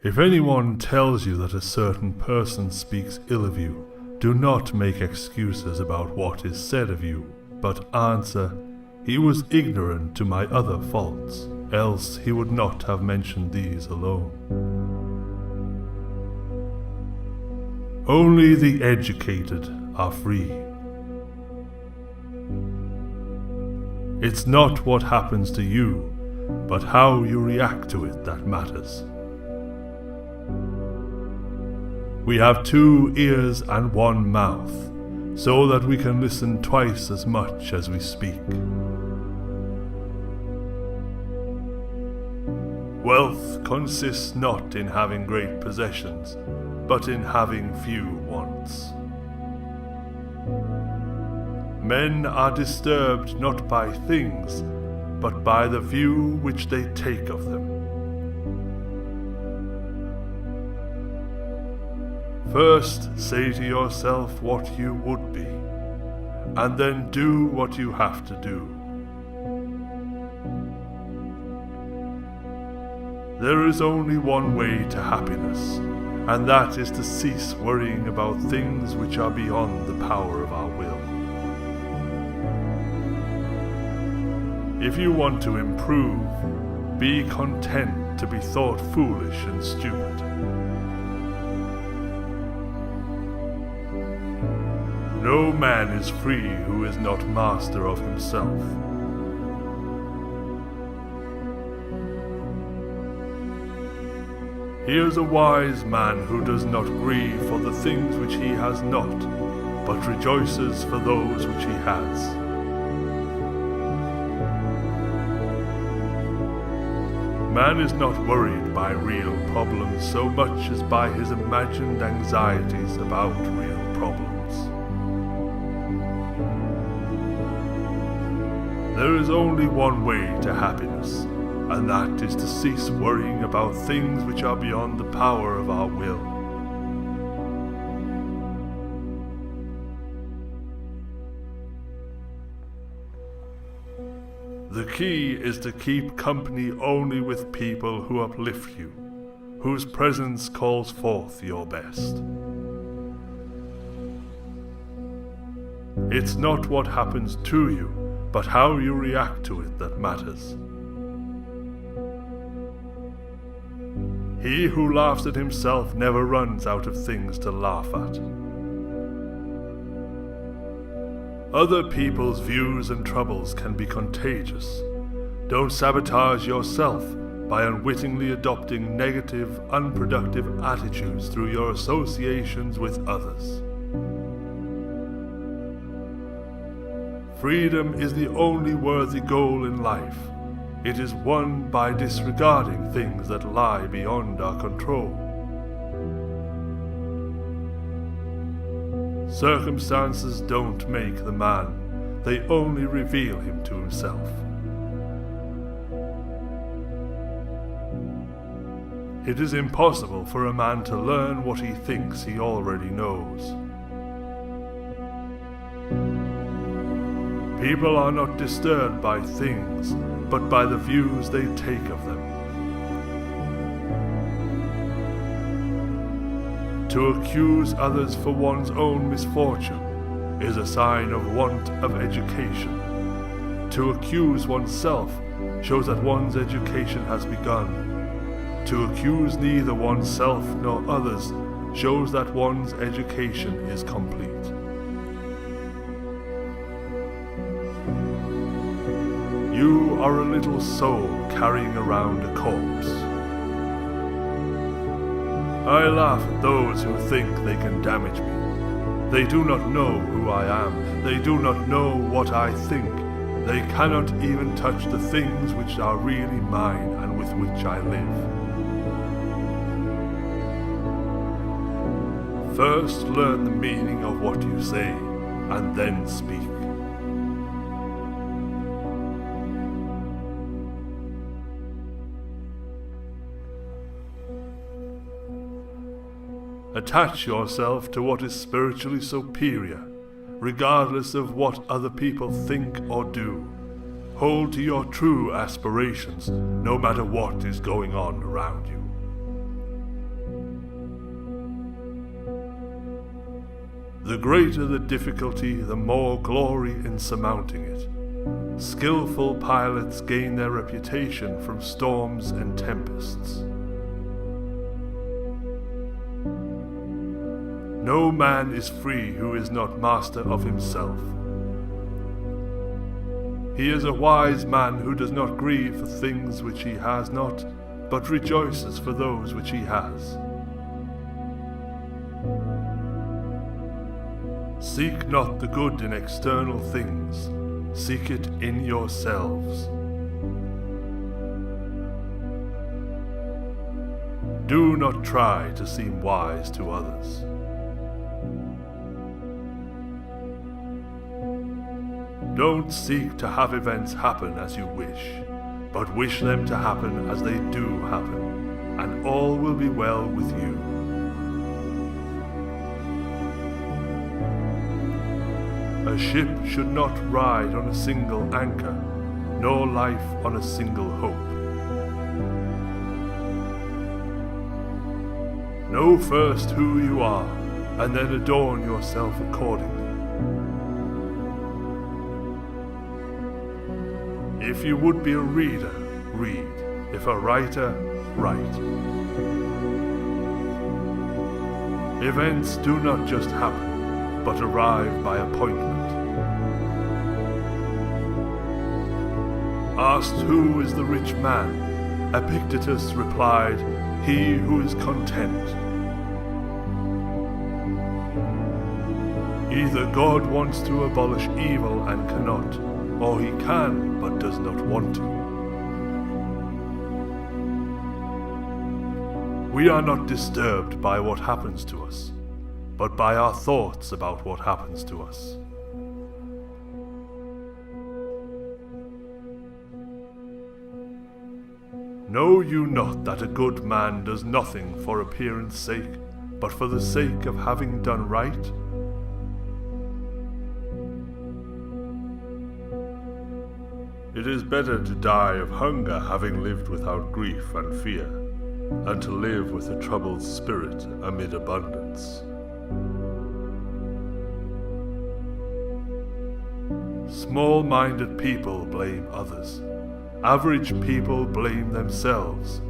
If anyone tells you that a certain person speaks ill of you, do not make excuses about what is said of you, but answer, "He was ignorant to my other faults, else he would not have mentioned these alone." Only the educated are free. It's not what happens to you, but how you react to it that matters. We have 2 ears and 1 mouth, so that we can listen twice as much as we speak. Wealth consists not in having great possessions, but in having few wants. Men are disturbed not by things, but by the view which they take of them. First say to yourself what you would be, and then do what you have to do. There is only one way to happiness, and that is to cease worrying about things which are beyond the power of our will. If you want to improve, be content to be thought foolish and stupid. No man is free who is not master of himself. He is a wise man who does not grieve for the things which he has not, but rejoices for those which he has. Man is not worried by real problems so much as by his imagined anxieties about real problems. There is only one way to happiness, and that is to cease worrying about things which are beyond the power of our will. The key is to keep company only with people who uplift you, whose presence calls forth your best. It's not what happens to you, but how you react to it that matters. He who laughs at himself never runs out of things to laugh at. Other people's views and troubles can be contagious. Don't sabotage yourself by unwittingly adopting negative, unproductive attitudes through your associations with others. Freedom is the only worthy goal in life. It is won by disregarding things that lie beyond our control. Circumstances don't make the man, they only reveal him to himself. It is impossible for a man to learn what he thinks he already knows. People are not disturbed by things, but by the views they take of them. To accuse others for one's own misfortune is a sign of want of education. To accuse oneself shows that one's education has begun. To accuse neither oneself nor others shows that one's education is complete. You are a little soul carrying around a corpse. I laugh at those who think they can damage me. They do not know who I am. They do not know what I think. They cannot even touch the things which are really mine and with which I live. First learn the meaning of what you say, and then speak. Attach yourself to what is spiritually superior, regardless of what other people think or do. Hold to your true aspirations, no matter what is going on around you. The greater the difficulty, the more glory in surmounting it. Skillful pilots gain their reputation from storms and tempests. No man is free who is not master of himself. He is a wise man who does not grieve for things which he has not, but rejoices for those which he has. Seek not the good in external things, seek it in yourselves. Do not try to seem wise to others. Don't seek to have events happen as you wish, but wish them to happen as they do happen, and all will be well with you. A ship should not ride on a single anchor, nor life on a single hope. Know first who you are, and then adorn yourself accordingly. If you would be a reader, read. If a writer, write. Events do not just happen, but arrive by appointment. Asked who is the rich man, Epictetus replied, he who is content. Either God wants to abolish evil and cannot, or he can but does not want to. We are not disturbed by what happens to us, but by our thoughts about what happens to us. Know you not that a good man does nothing for appearance sake, but for the sake of having done right? It is better to die of hunger having lived without grief and fear, than to live with a troubled spirit amid abundance. Small-minded people blame others. Average people blame themselves.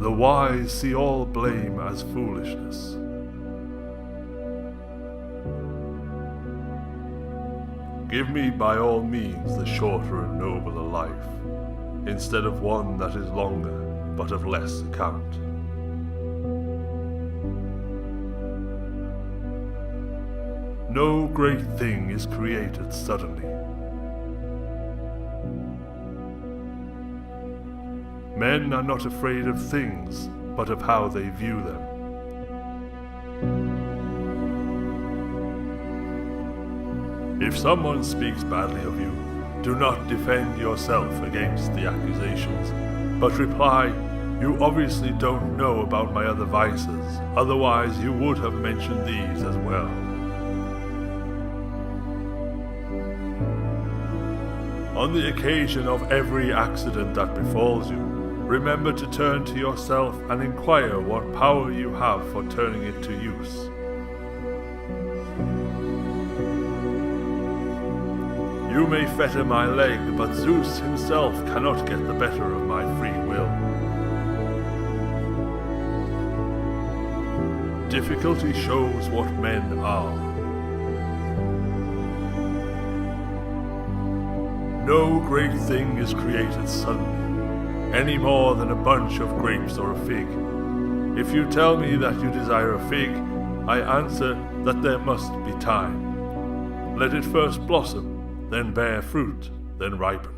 The wise see all blame as foolishness. Give me by all means the shorter and nobler life, instead of one that is longer, but of less account. No great thing is created suddenly. Men are not afraid of things, but of how they view them. If someone speaks badly of you, do not defend yourself against the accusations, but reply, you obviously don't know about my other vices, otherwise you would have mentioned these as well. On the occasion of every accident that befalls you, remember to turn to yourself and inquire what power you have for turning it to use. You may fetter my leg, but Zeus himself cannot get the better of my free will. Difficulty shows what men are. No great thing is created suddenly, any more than a bunch of grapes or a fig. If you tell me that you desire a fig, I answer that there must be time. Let it first blossom, then bear fruit, then ripen.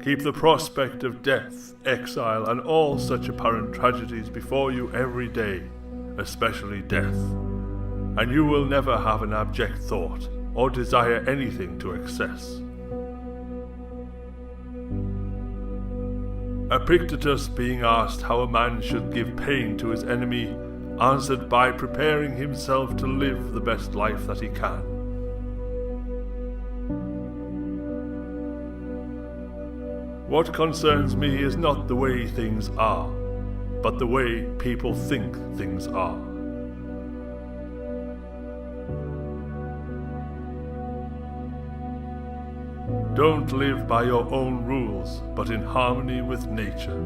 Keep the prospect of death, exile, and all such apparent tragedies before you every day, especially death, and you will never have an abject thought, or desire anything to excess. Epictetus, being asked how a man should give pain to his enemy, answered by preparing himself to live the best life that he can. What concerns me is not the way things are, but the way people think things are. Don't live by your own rules, but in harmony with nature.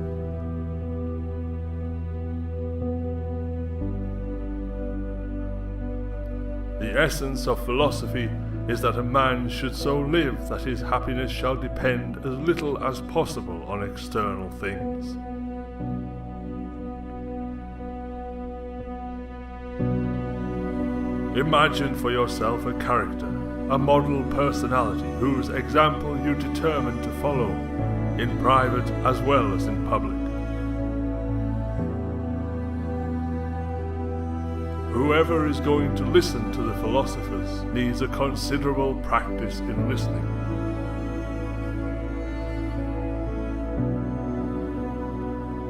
The essence of philosophy is that a man should so live that his happiness shall depend as little as possible on external things. Imagine for yourself a character, a model personality whose example you determine to follow, in private as well as in public. Whoever is going to listen to the philosophers needs a considerable practice in listening.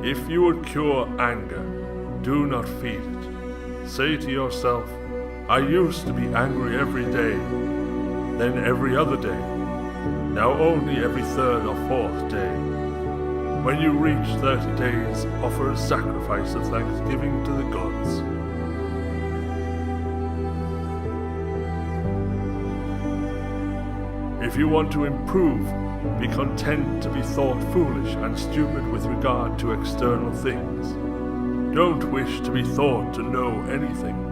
If you would cure anger, do not feed it. Say to yourself, I used to be angry every day, then every other day, now only every third or fourth day. When you reach 30 days, offer a sacrifice of thanksgiving to the gods. If you want to improve, be content to be thought foolish and stupid with regard to external things. Don't wish to be thought to know anything.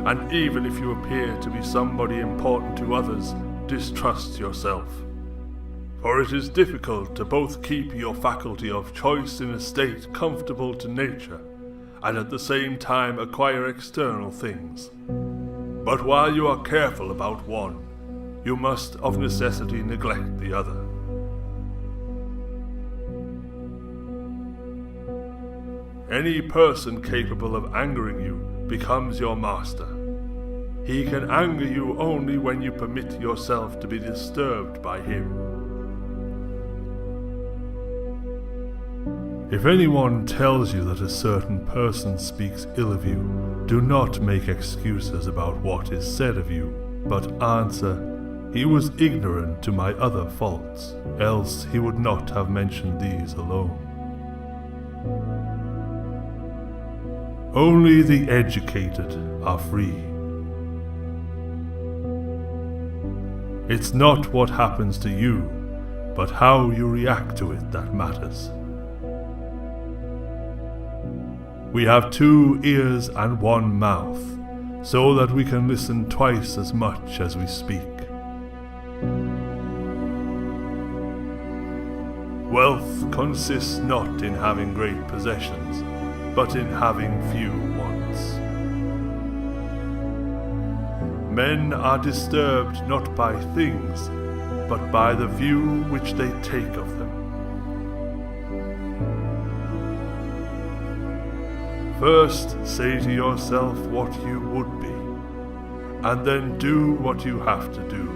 And even if you appear to be somebody important to others, distrust yourself. For it is difficult to both keep your faculty of choice in a state comfortable to nature, and at the same time acquire external things. But while you are careful about one, you must of necessity neglect the other. Any person capable of angering you becomes your master. He can anger you only when you permit yourself to be disturbed by him. If anyone tells you that a certain person speaks ill of you, do not make excuses about what is said of you, but answer, he was ignorant to my other faults, else he would not have mentioned these alone. Only the educated are free. It's not what happens to you, but how you react to it that matters. We have 2 ears and 1 mouth, so that we can listen twice as much as we speak. Wealth consists not in having great possessions, but in having few wants. Men are disturbed not by things, but by the view which they take of them. First say to yourself what you would be, and then do what you have to do.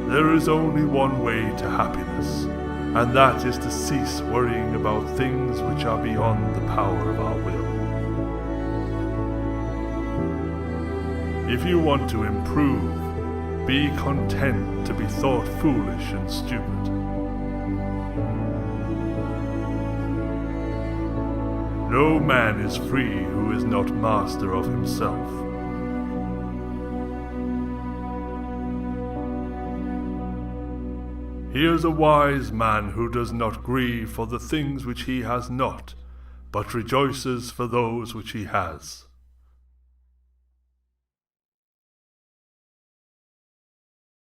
There is only one way to happiness, and that is to cease worrying about things which are beyond the power of our will. If you want to improve, be content to be thought foolish and stupid. No man is free who is not master of himself. He is a wise man who does not grieve for the things which he has not, but rejoices for those which he has.